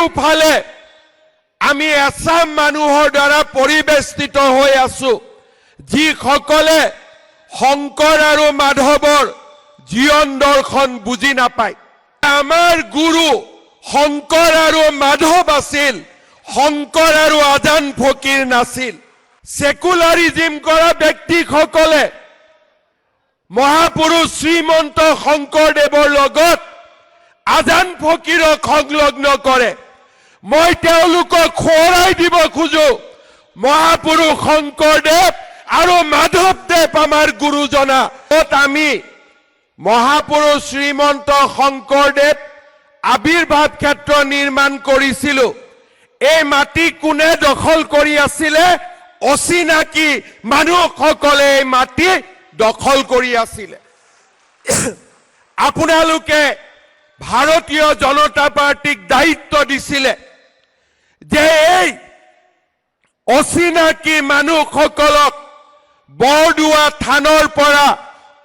চাৰিওফালে আমি এছাম মানুহৰ দ্বাৰা পৰিবেষ্টিত হৈ আছো যিসকলে শংকৰ আৰু মাধৱৰ জীৱন দৰ্শন বুজি নাপায় আমাৰ গুৰু শংকৰ আৰু মাধৱ আছিল শংকৰ আৰু আজান ফকীৰ নাছিল সেকুলাৰিজম কৰা ব্যক্তিসকলে মহাপুৰুষ শ্ৰীমন্ত শংকৰদেৱৰ লগত আজান ফকীৰক সংলগ্ন কৰে মই তেওঁলোকক খোৰাই দিব খোজো মহাপুৰুষ শংকৰদেৱ আৰু মাধৱদেৱ আমাৰ গুৰুজনা আমি মহাপুৰুষ শ্ৰীমন্ত শংকৰদেৱ আবিৰ্ভাৱ ক্ষেত্ৰ নিৰ্মাণ কৰিছিলো এই মাটি কোনে দখল কৰি আছিলে অচিনাকি মানুহসকলে এই মাটি দখল কৰি আছিলে আপোনালোকে ভাৰতীয় জনতা পাৰ্টিক দায়িত্ব দিছিলে যে এই অচিনাকি মানুহসকলক বৰদোৱা থানৰ পৰা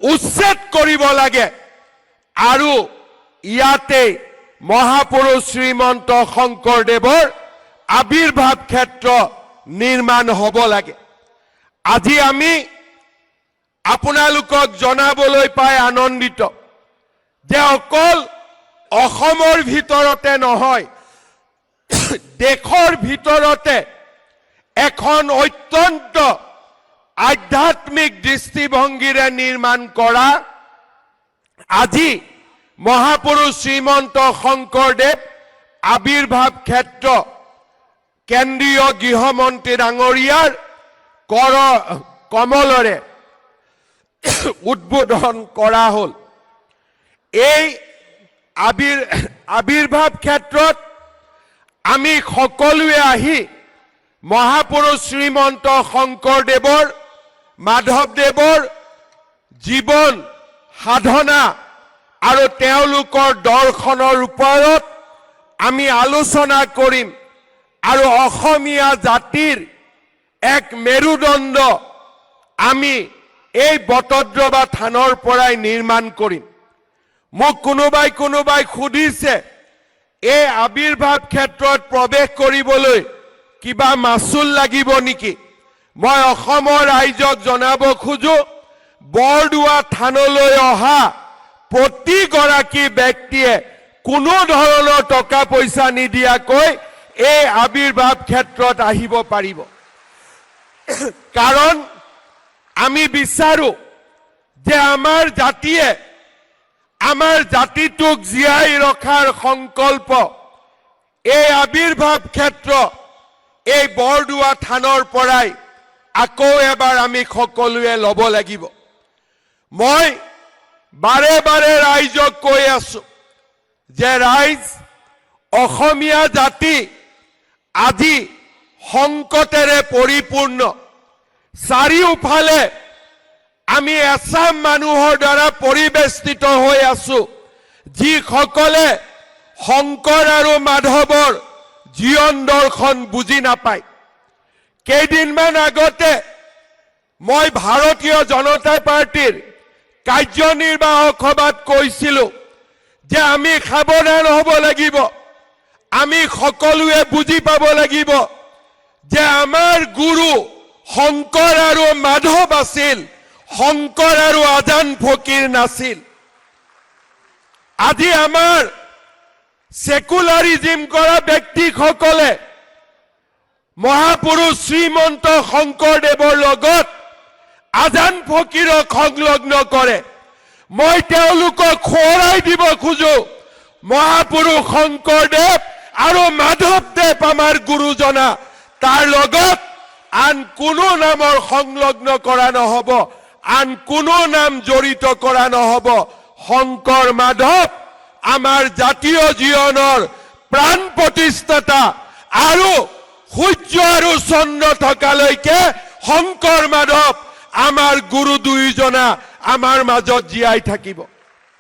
উচ্ছেদ কৰিব লাগে আৰু ইয়াতে মহাপুৰুষ শ্ৰীমন্ত শংকৰদেৱৰ আবিৰ্ভাৱ ক্ষেত্ৰ নিৰ্মাণ হ'ব লাগে আজি আমি আপোনালোকক জনাবলৈ পাই আনন্দিত যে অকল অসমৰ ভিতৰতে নহয় দেশৰ ভিতৰতে এখন অত্যন্ত আধ্যাত্মিক দৃষ্টিভংগীৰে নিৰ্মাণ কৰা আজি মহাপুৰুষ শ্ৰীমন্ত শংকৰদেৱ আবিৰ্ভাৱ ক্ষেত্ৰ কেন্দ্ৰীয় গৃহমন্ত্ৰী ডাঙৰীয়াৰ কমলৰে উদ্বোধন কৰা হ'ল এই আবিৰ্ভাৱ ক্ষেত্ৰত আমি সকলোৱে আহি মহাপুৰুষ শ্ৰীমন্ত শংকৰদেৱৰ মাধৱদেৱৰ জীৱন সাধনা আৰু তেওঁলোকৰ দৰ্শনৰ ওপৰত আমি আলোচনা কৰিম আৰু অসমীয়া জাতিৰ এক মেৰুদণ্ড আমি এই বটদ্ৰৱা থানৰ পৰাই নিৰ্মাণ কৰিম মোক কোনোবাই সুধিছে এই আবিৰ্ভাৱ ক্ষেত্ৰত প্ৰৱেশ কৰিবলৈ কিবা মাচুল লাগিব নেকি মই অসমৰ ৰাইজক জনাব খোজো বৰদোৱা থানলৈ অহা প্ৰতিগৰাকী ব্যক্তিয়ে কোনো ধৰণৰ টকা পইচা নিদিয়াকৈ এই আবিৰ্ভাৱ ক্ষেত্ৰত আহিব পাৰিব কাৰণ আমি বিচাৰো যে আমাৰ জাতিয়ে আমাৰ জাতিটোক জীয়াই ৰখাৰ সংকল্প এই আবিৰ্ভাৱ ক্ষেত্ৰ এই বৰদোৱা থানৰ পৰাই আকৌ এবাৰ আমি সকলোৱে ল'ব লাগিব মই বাৰে বাৰে ৰাইজক কৈ আছো যে ৰাইজ অসমীয়া জাতি আজি সংকটেৰে পৰিপূৰ্ণ চাৰিওফালে আমি এছাম মানুহৰ দ্বাৰা পৰিবেষ্টিত হৈ আছো যিসকলে শংকৰ আৰু মাধৱৰ জীৱন দৰ্শন বুজি নাপায় কেইদিনমান আগতে মই ভাৰতীয় জনতা পাৰ্টিৰ কাৰ্যনিৰ্বাহক সভাত কৈছিলো যে আমি সাৱধান হ'ব লাগিব আমি সকলোৱে বুজি পাব লাগিব যে আমাৰ গুৰু শংকৰ আৰু মাধৱ আছিল শংকৰ আৰু আজান ফকীৰ নাছিল আজি আমাৰ সেকুলাৰিজম কৰা ব্যক্তিসকলে মহাপুৰুষ শ্ৰীমন্ত শংকৰদেৱৰ লগত আজান ফকীৰক সংলগ্ন কৰে মই তেওঁলোকক খোৰাই দিব খোজো মহাপুৰুষ শংকৰদেৱ আৰু মাধৱদেৱ আমাৰ গুৰুজনা তাৰ লগত আন কোনো নামৰ সংলগ্ন কৰা নহব আন কোনো নাম জড়িত কৰা নহব শংকৰ মাধৱ আমাৰ জাতীয় জীৱনৰ প্ৰাণ প্ৰতিষ্ঠাতা আৰু সূৰ্য আৰু চন্দ্ৰ থকালৈকে শংকৰ মাধৱ আমাৰ গুৰু দুইজনা আমাৰ মাজত জীয়াই থাকিব